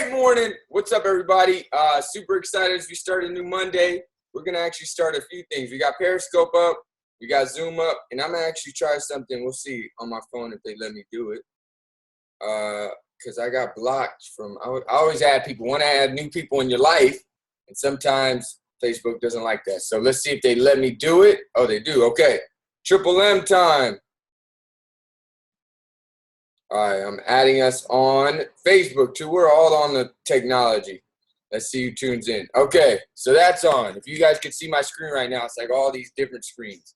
Great morning. What's up, everybody? Super excited as we start a new Monday. We're going to actually start a few things. We got Periscope up, we got Zoom up, and I'm going to actually try something. We'll see on my phone if they let me do it. Because I got blocked from, I always add people. Want to add new people in your life, and sometimes Facebook doesn't like that. So let's see if they let me do it. Oh, they do. Okay. Triple M time. All right, I'm adding us on Facebook too. We're all on the technology. Let's see who tunes in. Okay, so that's on. If you guys can see my screen right now, it's like all these different screens.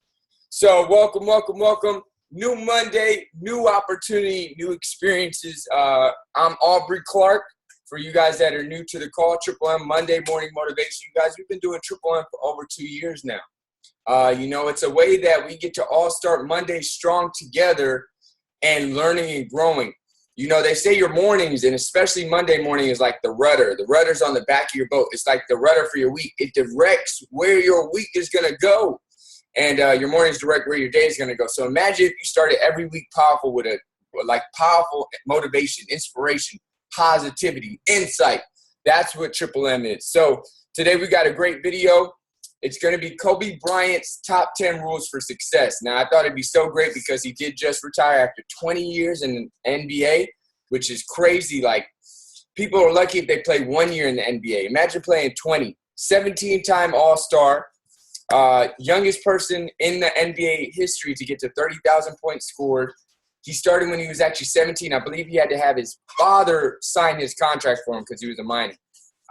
So welcome, welcome, welcome. New Monday, new opportunity, new experiences. I'm Aubrey Clarke. For you guys that are new to the call, Triple M Monday Morning Motivation. You guys, we've been doing Triple M for over 2 years now. You know, it's a way that we get to all start Monday strong together and learning and growing. You know, they say your mornings, and especially Monday morning, is like the rudder. The rudder's on the back of your boat. It's like the rudder for your week. It directs where your week is going to go. And your mornings direct where your day is going to go. So imagine if you started every week powerful with powerful motivation, inspiration, positivity, insight. That's what Triple M is. So today we got a great video. It's going to be Kobe Bryant's top 10 rules for success. Now, I thought it'd be so great because he did just retire after 20 years in the NBA, which is crazy. Like, people are lucky if they play 1 year in the NBA. Imagine playing 20. 17-time All-Star, youngest person in the NBA history to get to 30,000 points scored. He started when he was actually 17. I believe he had to have his father sign his contract for him because he was a minor.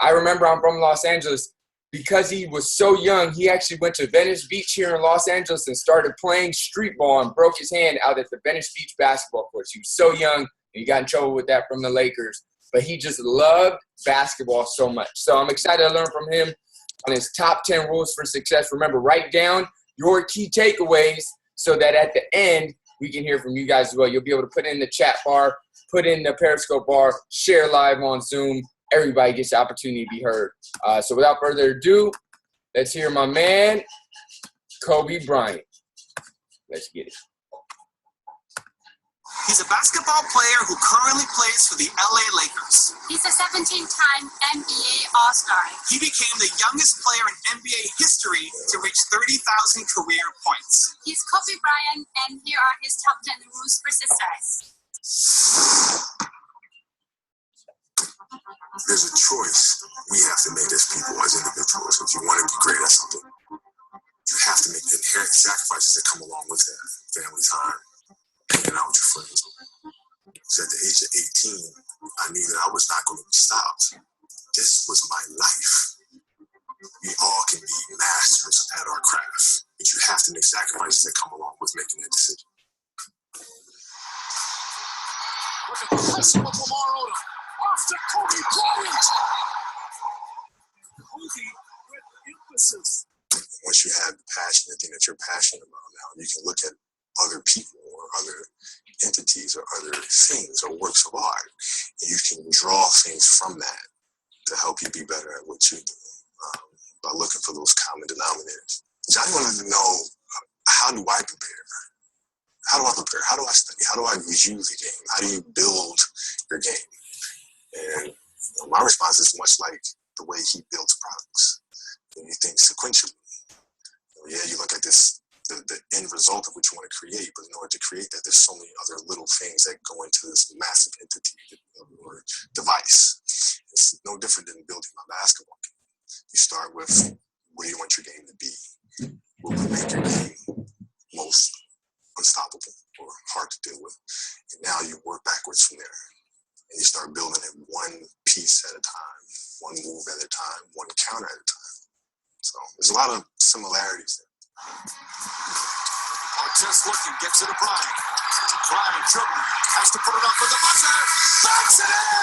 I remember I'm from Los Angeles. Because he was so young, he actually went to Venice Beach here in Los Angeles and started playing street ball and broke his hand out at the Venice Beach basketball courts. He was so young, and he got in trouble with that from the Lakers. But he just loved basketball so much. So I'm excited to learn from him on his top 10 rules for success. Remember, write down your key takeaways so that at the end, we can hear from you guys as well. You'll be able to put in the chat bar, put in the Periscope bar, share live on Zoom. Everybody gets the opportunity to be heard. So without further ado, let's hear my man, Kobe Bryant. Let's get it. He's a basketball player who currently plays for the LA Lakers. He's a 17-time NBA All-Star. He became the youngest player in NBA history to reach 30,000 career points. He's Kobe Bryant, and here are his top 10 rules for success. There's a choice we have to make as people, as individuals. If you want to be great at something, you have to make the inherent sacrifices that come along with that. Family time, hanging out with your friends. So at the age of 18, I knew that I was not going to be stopped. This was my life. We all can be masters at our craft, but you have to make sacrifices that come along with making that decision. Look at the pressure of Lamar Odom. Off to Kobe Bryant. Kobe with emphasis. Once you have the passion, the thing that you're passionate about now, you can look at other people or other entities or other things or works of art, and you can draw things from that to help you be better at what you do by looking for those common denominators. Johnny wanted to know, how do I prepare? How do I prepare? How do I study? How do I review the game? How do you build your game? And my response is much like the way he builds products. When you think sequentially, you look at this, the end result of what you want to create, but in order to create that, there's so many other little things that go into this massive entity or device. It's no different than building a basketball game. You start with, where do you want your game to be? What would make your game most unstoppable or hard to deal with? And now you work backwards from there. And you start building it one piece at a time, one move at a time, one counter at a time. So there's a lot of similarities there. Artest looking, gets it to Bryant. Bryant dribbling, has to put it up with the buzzer. Banks it in!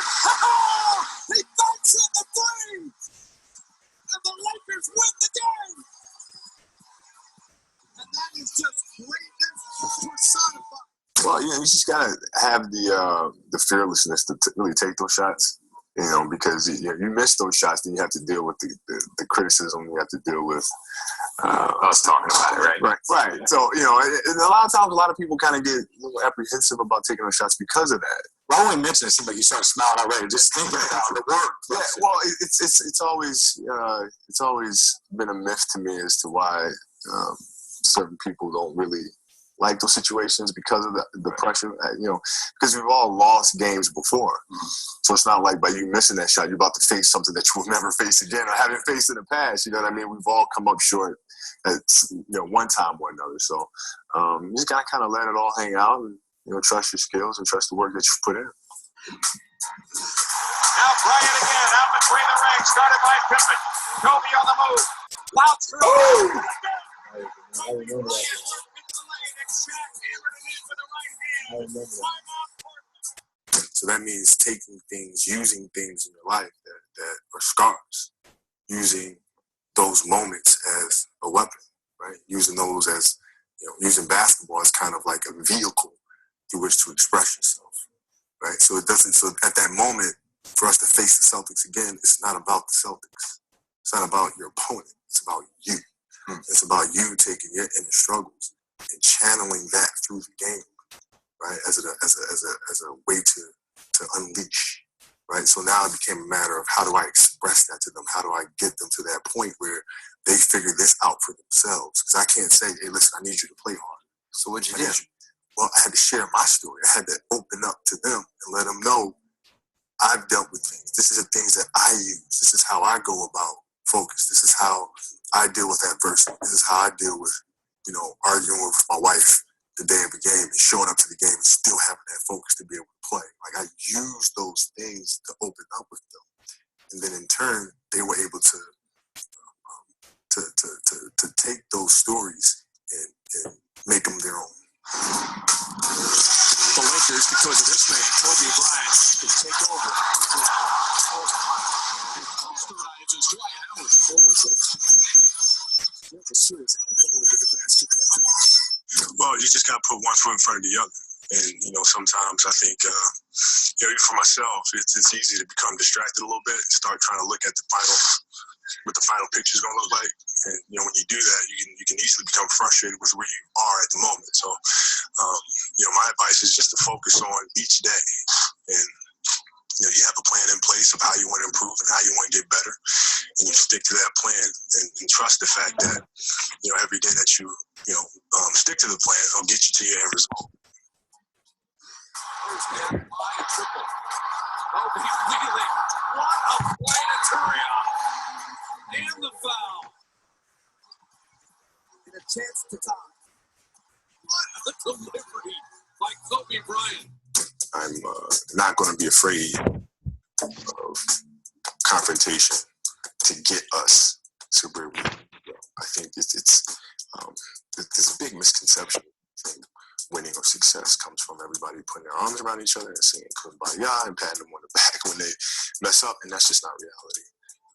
He banks in the three! And the Lakers win the game! And that is just greatness personified. Well, you just gotta have the fearlessness to really take those shots, because you miss those shots, then you have to deal with the criticism. You have to deal with us talking about it, right? Right. So and a lot of times, a lot of people kind of get a little apprehensive about taking those shots because of that. I only mentioned it, seemed like you started smiling already. Just thinking about the work. Yeah, well, it's always been a myth to me as to why certain people don't really like those situations because of the pressure. Because we've all lost games before, so it's not like by you missing that shot, you're about to face something that you will never face again or haven't faced in the past. You know what I mean? We've all come up short at one time or another. So you just gotta kind of let it all hang out and trust your skills and trust the work that you put in. Now Bryant again, out between the rings, started by Pippen. Kobe on the move. Bounce through. I remember that. So that means using things in your life that are scars, using those moments as a weapon, right? Using those as, using basketball as kind of like a vehicle through which to express yourself, right? So so at that moment, for us to face the Celtics again, it's not about the Celtics. It's not about your opponent. It's about you. It's about you taking your inner struggles and channeling that through the game, right? As a way to unleash, right? So now it became a matter of how do I express that to them? How do I get them to that point where they figure this out for themselves? Because I can't say, hey, listen, I need you to play hard. So what'd you do? Well, I had to share my story. I had to open up to them and let them know I've dealt with things. This is the things that I use. This is how I go about focus. This is how I deal with adversity. This is how I deal with, arguing with my wife the day of a game and showing up to the game and still having that focus to be able to play. Like I used those things to open up with them. And then in turn, they were able to take those stories and make them their own. The Lakers, because of this man, Kobe Bryant, can take over. Well, you just got to put one foot in front of the other. And, sometimes I think, even for myself, it's easy to become distracted a little bit and start trying to look at what the final picture is going to look like. And, when you do that, you can easily become frustrated with where you are at the moment. So, my advice is just to focus on each day. And, you have a plan in place of how you want to improve and how you want to get better. And you stick to that plan and trust the fact that, every day that you stick to the plan, it'll get you to your end result. Aubrey wheeling. What a play to Turion. And the foul. And a chance to tie. What a delivery by Kobe Bryant. I'm not going to be afraid of confrontation to get us to where we go. I think there's a big misconception. I think winning or success comes from everybody putting their arms around each other and singing Kumbaya and patting them on the back when they mess up, and that's just not reality.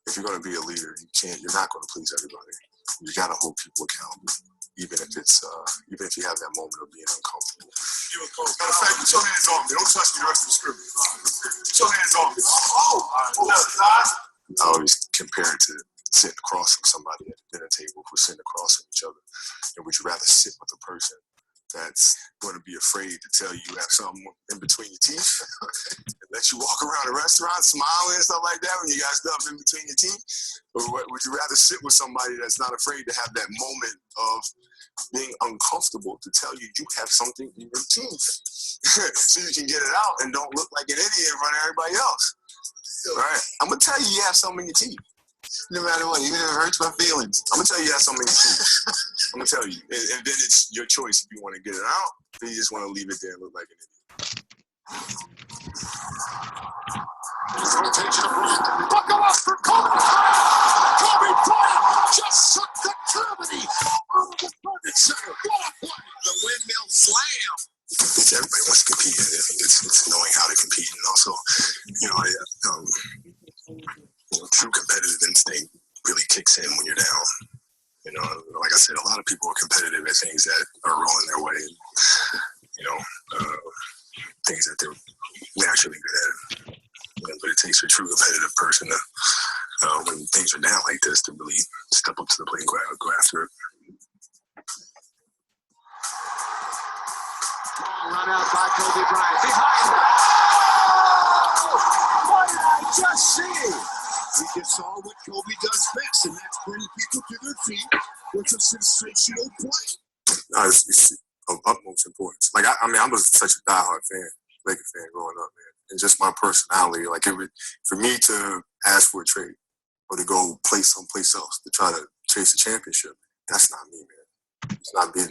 If you're going to be a leader, you're not going to please everybody. You got to hold people accountable, even if you have that moment of being uncomfortable. You a coach. Matter of fact, put your hands on me. Don't touch me the rest of the scrimmage. Put your hands on me. I always compare it to sitting across from somebody at the dinner table who's sitting across from each other. And would you rather sit with a person that's going to be afraid to tell you have something in between your teeth and let you walk around the restaurant smiling and stuff like that when you got stuff in between your teeth? Or would you rather sit with somebody that's not afraid to have that moment of being uncomfortable to tell you have something in your teeth so you can get it out and don't look like an idiot in front of everybody else? All right, I'm going to tell you have something in your teeth. No matter what, even if it hurts my feelings, I'm going to tell you have something in your teeth. I'm going to tell you. And then it's your choice if you want to get it out or you just want to leave it there and look like an idiot. Rotation of Bryant. Buckle up for Kobe Bryant. Kobe Bryant just shook the gravity out of the target center. What a play. The windmill slam. Everybody wants to compete. I think it's knowing how to compete, and also, true competitive instinct really kicks in when you're down. Like I said, a lot of people are competitive at things that are rolling their way. Things that they're naturally good at. But it takes a true competitive person to, when things are down like this, to really step up to the plate and go after it. Run out by Kobe Bryant. Behind that. No, it's of utmost importance. Like I mean, I was such a diehard fan, Laker fan growing up, man, and just my personality. Like for me to ask for a trade or to go play someplace else to try to chase a championship, that's not me, man.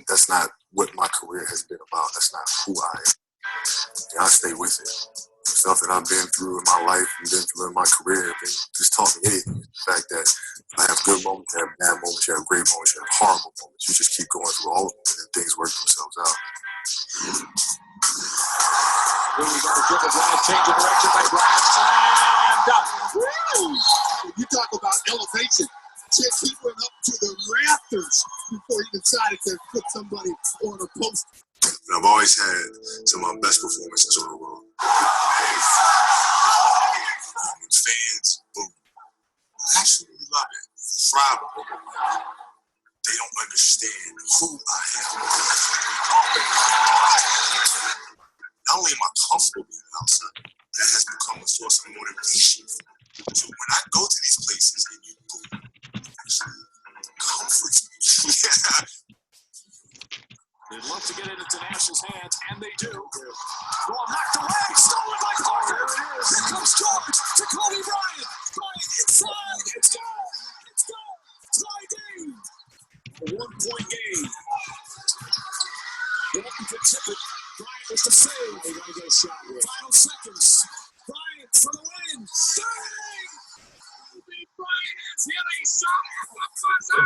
That's not what my career has been about. That's not who I am. And I stay with it. The stuff that I've been through in my life and been through in my career, and just taught me anything. The fact that I have good moments, you have bad moments, you have great moments, you have horrible moments. You just keep going through all of them, and things work themselves out. Really got a dribble, Bryant, change of direction by Bryant, slammed up. Woo! You talk about elevation. Just he went up to the rafters before he decided to put somebody on a post. And I've always had some of my best performances on the road. When fans absolutely love it, thrive on it. They don't understand who I am. Not only am I comfortable being outside, that has become a source of motivation. So when I go to these places and you boom, it actually comforts me. They'd love to get it into Nash's hands, and they do. Ball knocked away, stolen by Clarke. Here comes George to Kobe Bryant. Bryant inside, it's gone. It's gone. Tie game. A 1-point game. Walton to tip it. Bryant was to save. They're going to get a shot here. Final seconds. Bryant for the win. Bang! Kobe Bryant is hitting shot at the buzzer.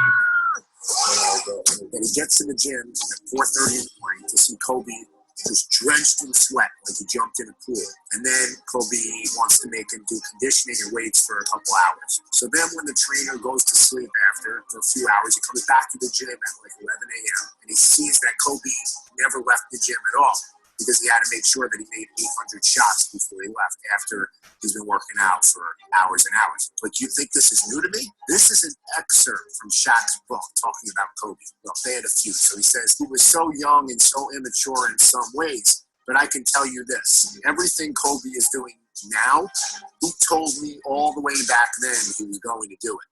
And he gets to the gym at 4:30 in the morning to see Kobe just drenched in sweat like he jumped in a pool. And then Kobe wants to make him do conditioning and waits for a couple hours. So then when the trainer goes to sleep after for a few hours, he comes back to the gym at like 11 a.m. and he sees that Kobe never left the gym at all because he had to make sure that he made 800 shots before he left after he's been working out for hours and hours. But you think this is new to me? This is an excerpt from Shaq's book talking about Kobe. Well, they had a few. So he says, he was so young and so immature in some ways, but I can tell you this. Everything Kobe is doing now, he told me all the way back then he was going to do it.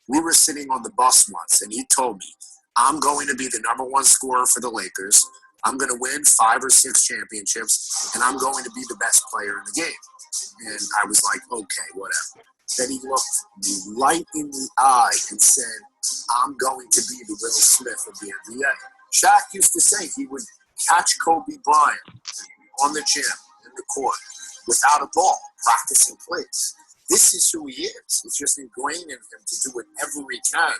We were sitting on the bus once, and he told me, I'm going to be the number one scorer for the Lakers. I'm going to win 5 or 6 championships, and I'm going to be the best player in the game. And I was like, okay, whatever. Then he looked me right in the eye and said, I'm going to be the Will Smith of the NBA. Shaq used to say he would catch Kobe Bryant on the gym, in the court, without a ball, practicing plays. This is who he is. It's just ingrained in him to do whatever he can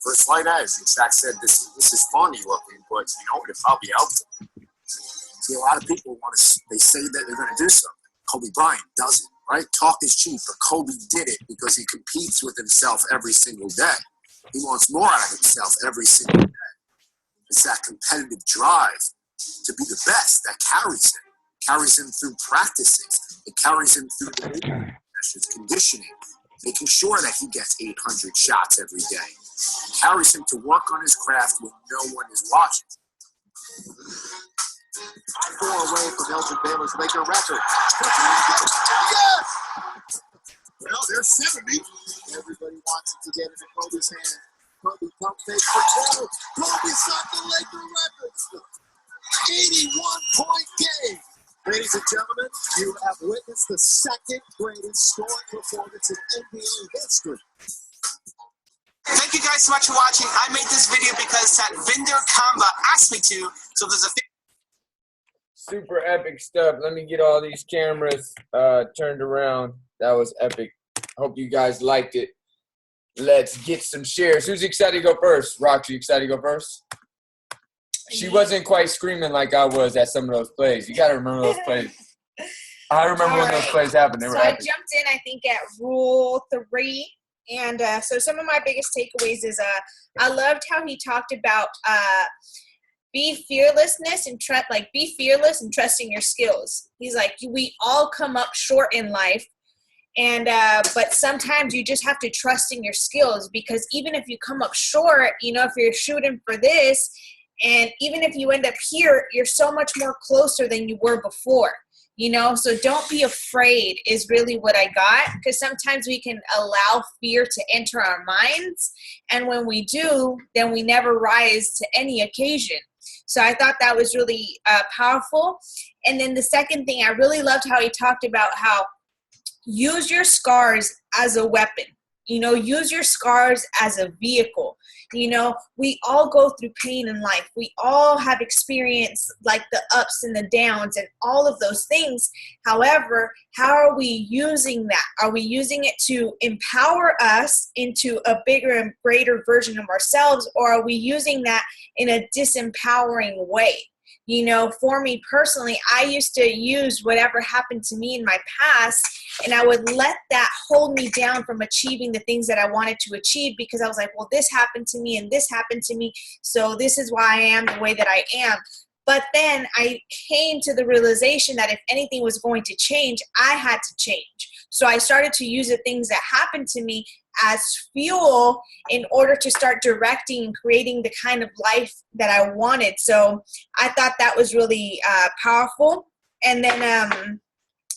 for as slight as. And Shaq said, this is funny looking, but you know, it'll probably help him. See, a lot of people they say that they're going to do something. Kobe Bryant doesn't, right? Talk is cheap, but Kobe did it because he competes with himself every single day. He wants more out of himself every single day. It's that competitive drive to be the best that carries him through practicing. It carries him through the sessions, conditioning, making sure that he gets 800 shots every day. It carries him to work on his craft when no one is watching. 4 away from Elgin Baylor's Laker record. Yes! Well, there's 70. Everybody wants it to get into Kobe's hand. Kobe pump fake for 2. Kobe's got the Laker record. 81-point game. Ladies and gentlemen, you have witnessed the second greatest scoring performance in NBA history. Thank you guys so much for watching. I made this video because Satvinder Kamba asked me to, so there's a Super epic stuff. Let me get all these cameras turned around. That was epic. Hope you guys liked it. Let's get some shares. Who's excited to go first? Roxy, excited to go first? She wasn't quite screaming like I was at some of those plays. You got to remember those plays. I remember when those plays happened. They were I epic. jumped in, I think, at rule 3. And so some of my biggest takeaways is I loved how he talked about be fearless and trusting your skills. He's like, we all come up short in life. And but sometimes you just have to trust in your skills, because even if you come up short, you know, if you're shooting for this, and even if you end up here, you're so much more closer than you were before, you know? So don't be afraid is really what I got, because sometimes we can allow fear to enter our minds. And when we do, then we never rise to any occasion. So I thought that was really powerful. And then the second thing, I really loved how he talked about how use your scars as a weapon. You know, use your scars as a vehicle. You know, we all go through pain in life. We all have experienced like the ups and the downs and all of those things. However, how are we using that? Are we using it to empower us into a bigger and greater version of ourselves, or are we using that in a disempowering way? You know, for me personally, I used to use whatever happened to me in my past, and I would let that hold me down from achieving the things that I wanted to achieve, because I was like, well, this happened to me and this happened to me, so this is why I am the way that I am. But then I came to the realization that if anything was going to change, I had to change. So I started to use the things that happened to me as fuel in order to start directing and creating the kind of life that I wanted. So I thought that was really powerful. And then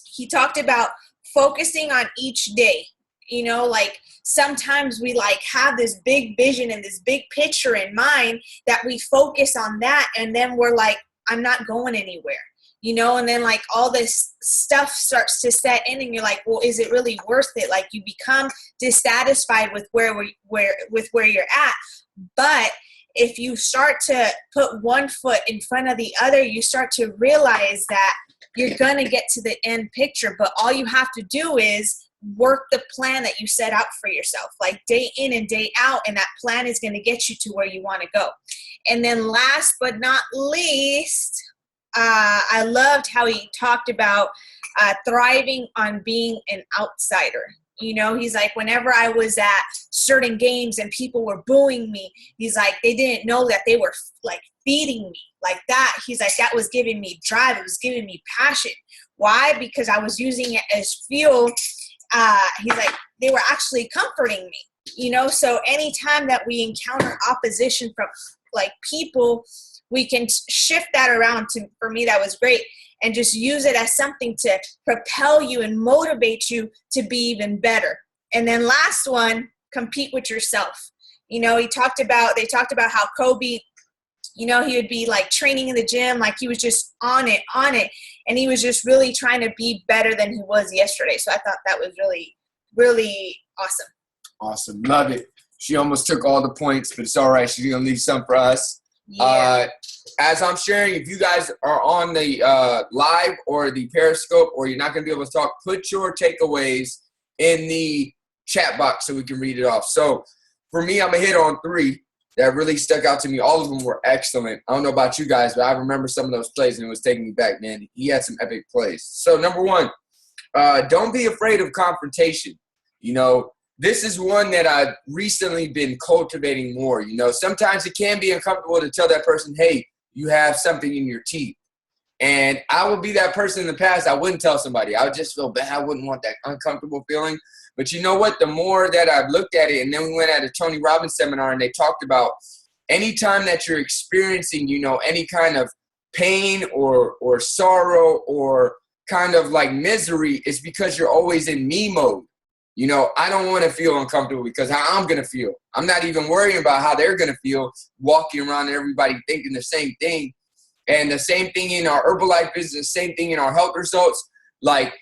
he talked about focusing on each day. You know, like sometimes we like have this big vision and this big picture in mind that we focus on that, and then we're like, I'm not going anywhere. You know, and then like all this stuff starts to set in, and you're like, well, is it really worth it? Like you become dissatisfied with where you're at. But if you start to put one foot in front of the other, you start to realize that you're going to get to the end picture. But all you have to do is work the plan that you set out for yourself, like day in and day out. And that plan is going to get you to where you want to go. And then last but not least, I loved how he talked about thriving on being an outsider. You know, he's like, whenever I was at certain games and people were booing me, he's like, they didn't know that they were like feeding me like that. He's like, that was giving me drive. It was giving me passion. Why? Because I was using it as fuel. He's like, they were actually comforting me, you know? So anytime that we encounter opposition from like people, we can shift that around to, for me, that was great. And just use it as something to propel you and motivate you to be even better. And then last one, compete with yourself. You know, they talked about how Kobe, you know, he would be like training in the gym, like he was just on it. And he was just really trying to be better than he was yesterday. So I thought that was really, really awesome. Awesome. Love it. She almost took all the points, but it's all right. She's going to leave some for us. Yeah. As I'm sharing, if you guys are on the live or the Periscope, or you're not going to be able to talk, put your takeaways in the chat box so we can read it off. So for me, I'm going to hit on 3 that really stuck out to me. All of them were excellent. I don't know about you guys, but I remember some of those plays and it was taking me back, man. He had some epic plays. So number 1, don't be afraid of confrontation. You know, this is one that I've recently been cultivating more. You know, sometimes it can be uncomfortable to tell that person, hey, you have something in your teeth. And I would be that person in the past. I wouldn't tell somebody. I would just feel bad. I wouldn't want that uncomfortable feeling. But you know what? The more that I've looked at it, and then we went at a Tony Robbins seminar, and they talked about anytime that you're experiencing, you know, any kind of pain or sorrow or kind of like misery, it's because you're always in me mode. You know, I don't want to feel uncomfortable because how I'm going to feel. I'm not even worrying about how they're going to feel walking around and everybody thinking the same thing. And the same thing in our Herbalife business, same thing in our health results. Like,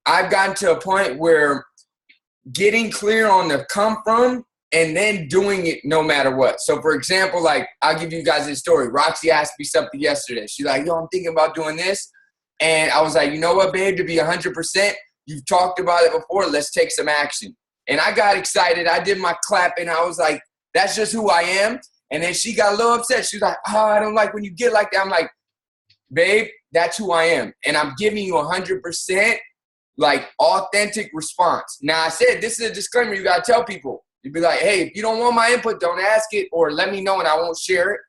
I've gotten to a point where getting clear on the come from and then doing it no matter what. So, for example, like, I'll give you guys this story. Roxy asked me something yesterday. She's like, yo, I'm thinking about doing this. And I was like, you know what, babe, to be 100%, you've talked about it before. Let's take some action. And I got excited. I did my clapping. I was like, that's just who I am. And then she got a little upset. She was like, oh, I don't like when you get like that. I'm like, babe, that's who I am. And I'm giving you 100% like authentic response. Now, I said, this is a disclaimer. You got to tell people. You'd be like, hey, if you don't want my input, don't ask it, or let me know and I won't share it.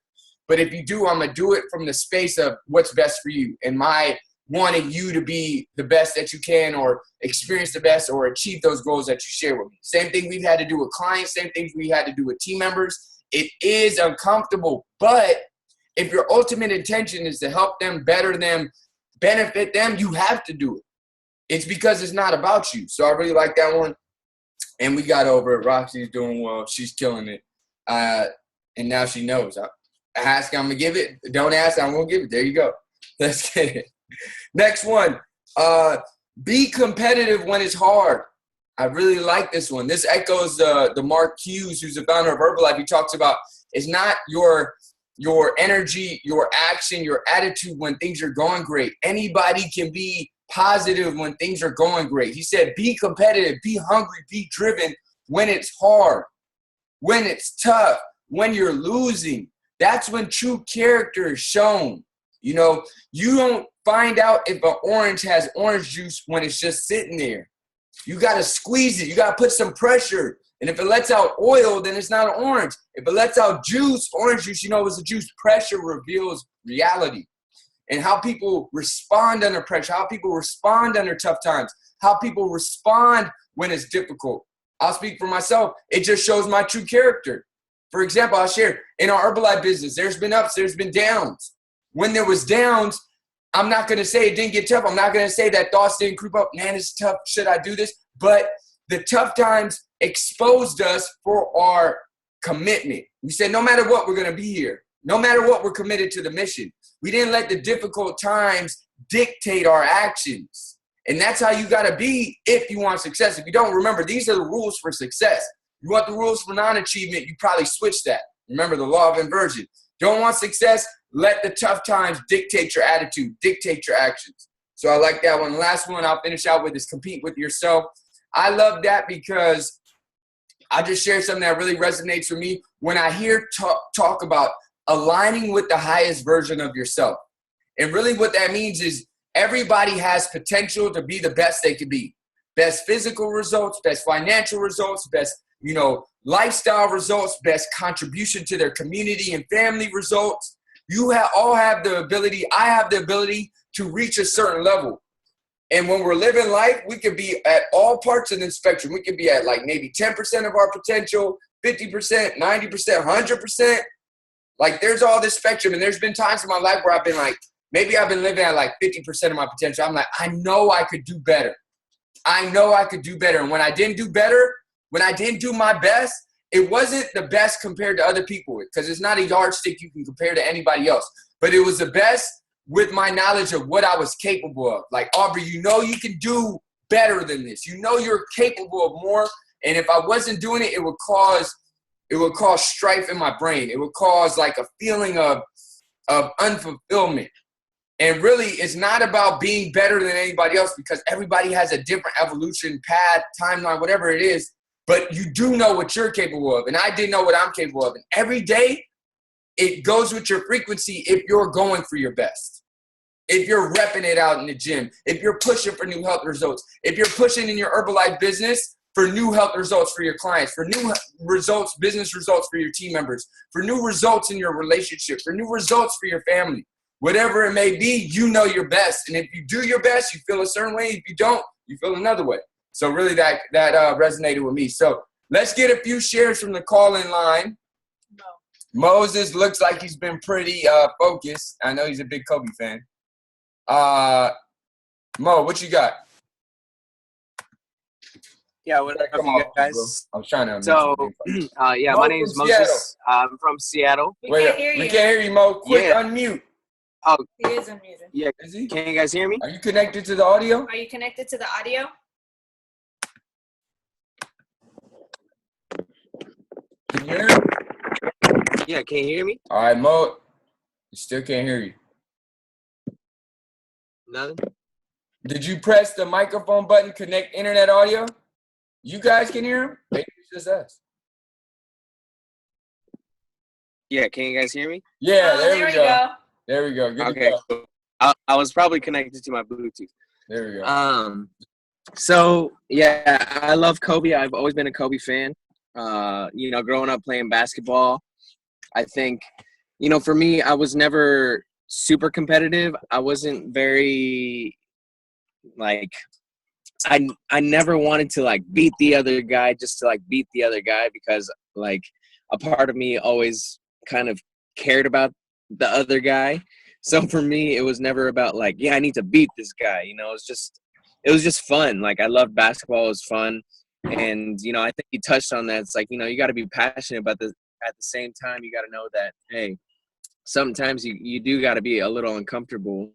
But if you do, I'm going to do it from the space of what's best for you and my wanting you to be the best that you can, or experience the best, or achieve those goals that you share with me. Same thing we've had to do with clients, same things we had to do with team members. It is uncomfortable, but if your ultimate intention is to help them, better them, benefit them, you have to do it. It's because it's not about you. So I really like that one. And we got over it. Roxy's doing well. She's killing it. And now she knows. Ask, I'm gonna give it. Don't ask, I'm gonna give it. There you go. Let's get it. Next one. Be competitive when it's hard. I really like this one. This echoes the Mark Hughes, who's the founder of Herbalife. He talks about it's not your energy, your action, your attitude when things are going great. Anybody can be positive when things are going great. He said, be competitive, be hungry, be driven when it's hard, when it's tough, when you're losing. That's when true character is shown. You know, you don't find out if an orange has orange juice when it's just sitting there. You got to squeeze it. You got to put some pressure. And if it lets out oil, then it's not an orange. If it lets out juice, orange juice, you know it's a juice. Pressure reveals reality. And how people respond under pressure, how people respond under tough times, how people respond when it's difficult. I'll speak for myself. It just shows my true character. For example, I'll share in our Herbalife business, there's been ups, there's been downs. When there was downs, I'm not going to say it didn't get tough. I'm not going to say that thoughts didn't creep up. Man, it's tough. Should I do this? But the tough times exposed us for our commitment. We said, no matter what, we're going to be here. No matter what, we're committed to the mission. We didn't let the difficult times dictate our actions. And that's how you got to be if you want success. If you don't, remember, these are the rules for success. You want the rules for non-achievement, you probably switch that. Remember the law of inversion. Don't want success? Let the tough times dictate your attitude, dictate your actions. So I like that one. The last one I'll finish out with is compete with yourself. I love that because I just shared something that really resonates with me when I hear talk about aligning with the highest version of yourself. And really what that means is everybody has potential to be the best they can be. Best physical results, best financial results, best, lifestyle results, best contribution to their community and family results. You all have the ability, I have the ability to reach a certain level. And when we're living life, we can be at all parts of the spectrum. We can be at like maybe 10% of our potential, 50%, 90%, 100%. Like there's all this spectrum. And there's been times in my life where I've been like, maybe I've been living at like 50% of my potential. I'm like, I know I could do better. I know I could do better. And when I didn't do better, when I didn't do my best, it wasn't the best compared to other people because it's not a yardstick you can compare to anybody else. But it was the best with my knowledge of what I was capable of. Like, Aubrey, you can do better than this. You're capable of more. And if I wasn't doing it, it would cause strife in my brain. It would cause like a feeling of unfulfillment. And really, it's not about being better than anybody else because everybody has a different evolution, path, timeline, whatever it is. But you do know what you're capable of. And I did know what I'm capable of. And every day, it goes with your frequency if you're going for your best. If you're repping it out in the gym. If you're pushing for new health results. If you're pushing in your Herbalife business for new health results for your clients. For new results, business results for your team members. For new results in your relationship. For new results for your family. Whatever it may be, you know your best. And if you do your best, you feel a certain way. If you don't, you feel another way. So really that resonated with me. So let's get a few shares from the call-in line. Moses looks like he's been pretty focused. I know he's a big Kobe fan. Mo, what you got? Yeah, what up, you guys? I'm trying to. So, my name is Moses. I'm from Seattle. We can't hear you. We can't hear you, Mo. Quick, unmute. Oh, he is unmuted. Yeah, is he? Can you guys hear me? Are you connected to the audio? Are you connected to the audio? Can you hear him? Yeah, can you hear me? All right, Mo. We still can't hear you. Nothing? Did you press the microphone button, connect internet audio? You guys can hear him? Maybe it's just us. Yeah, can you guys hear me? Yeah, there we go. There we go. Good okay, to go. Cool. I was probably connected to my Bluetooth. There we go. So, yeah, I love Kobe. I've always been a Kobe fan. Growing up playing basketball, I think, for me, I was never super competitive. I wasn't very, I never wanted to, beat the other guy just to, beat the other guy because, a part of me always kind of cared about the other guy. So for me, it was never about, I need to beat this guy. It was just fun. I loved basketball. It was fun. And, I think you touched on that. It's you got to be passionate about this. At the same time, you got to know that, hey, sometimes you do got to be a little uncomfortable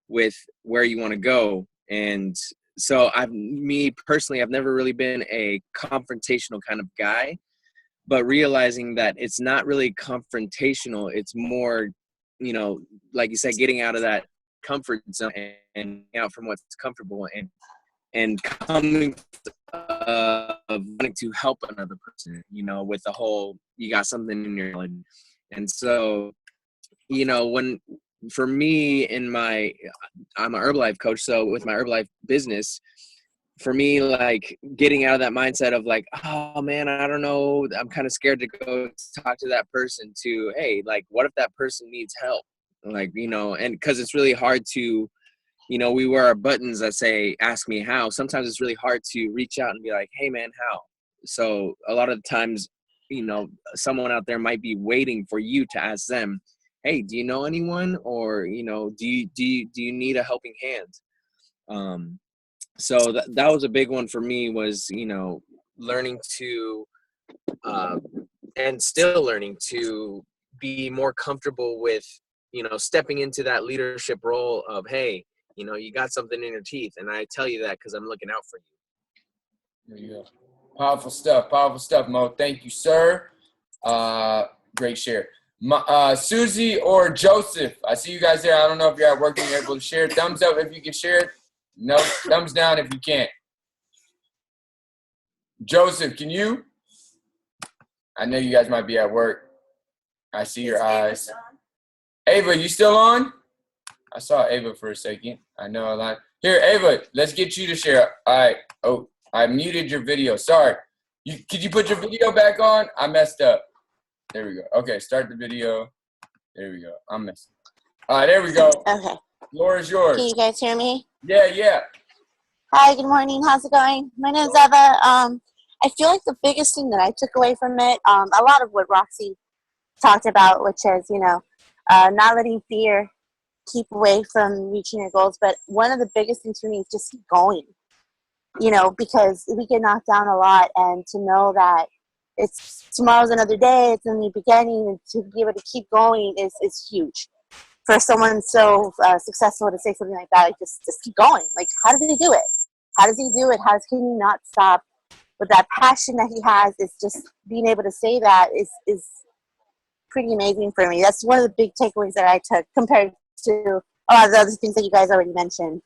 with where you want to go. And so me personally, I've never really been a confrontational kind of guy, but realizing that it's not really confrontational. It's more, like you said, getting out of that comfort zone and out from what's comfortable and coming of wanting to help another person, with the whole, you got something in your blood. And so, for me I'm an Herbalife coach. So with my Herbalife business, for me, like getting out of that mindset of like, oh man, I don't know, I'm kind of scared to go talk to that person, to, hey, like, what if that person needs help? Like, and because it's really hard to, we wear our buttons that say, ask me how. Sometimes it's really hard to reach out and be like, hey man, how? So a lot of the times, someone out there might be waiting for you to ask them, hey, do you know anyone? Or, do you need a helping hand? So that was a big one for me, was, learning to, and still learning to be more comfortable with, stepping into that leadership role of, hey, you got something in your teeth, and I tell you that because I'm looking out for you. There you go. Powerful stuff, Mo. Thank you, sir. Great share. Susie or Joseph, I see you guys there. I don't know if you're at work and you're able to share. Thumbs up if you can share it. No, thumbs down if you can't. Joseph, can you? I know you guys might be at work. I see your eyes. Ava, you still on? I saw Ava for a second. I know a lot. Here, Ava, let's get you to share. All right. Oh, I muted your video. Sorry. Could you put your video back on? I messed up. There we go. Okay, start the video. There we go. I'm messing up. All right, there we go. Okay. Floor is yours. Can you guys hear me? Yeah. Hi, good morning. How's it going? My name is Eva. I feel like the biggest thing that I took away from it, a lot of what Roxy talked about, which is, not letting fear keep away from reaching your goals. But one of the biggest things for me is just keep going, because we get knocked down a lot, and to know that tomorrow's another day, it's a new beginning, and to be able to keep going is huge. For someone so successful to say something like that, like just keep going. Like, how does he do it? How does he do it? How can he not stop? But that passion that he has, is just being able to say that is pretty amazing for me. That's one of the big takeaways that I took compared to a lot of the other things that you guys already mentioned.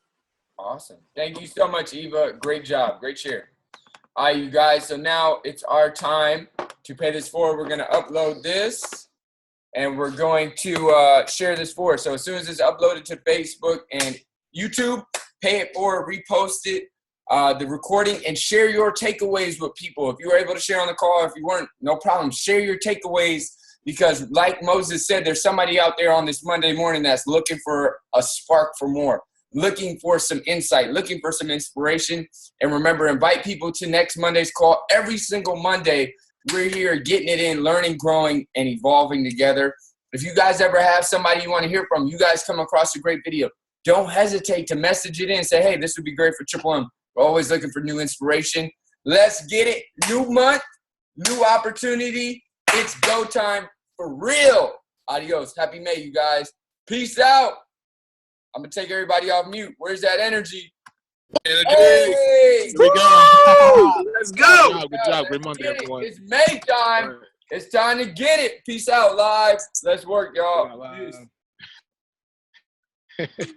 Awesome. Thank you so much, Eva. Great job. Great share. All right, you guys. So now it's our time to pay this forward. We're going to upload this, and we're going to share this forward. So as soon as it's uploaded to Facebook and YouTube, pay it forward, repost it, the recording, and share your takeaways with people. If you were able to share on the call, if you weren't, no problem. Share your takeaways, because like Moses said, there's somebody out there on this Monday morning that's looking for a spark for more, looking for some insight, looking for some inspiration. And remember, invite people to next Monday's call. Every single Monday, we're here getting it in, learning, growing, and evolving together. If you guys ever have somebody you want to hear from, you guys come across a great video, don't hesitate to message it in and say, hey, this would be great for Triple M. We're always looking for new inspiration. Let's get it. New month, new opportunity. It's go time for real. Adios. Happy May, you guys. Peace out. I'm going to take everybody off mute. Where's that energy? Hey! Here we go. Let's go. Good job. Great Monday, everyone. It's May time. It's time to get it. Peace out, live. Let's work, y'all. Peace.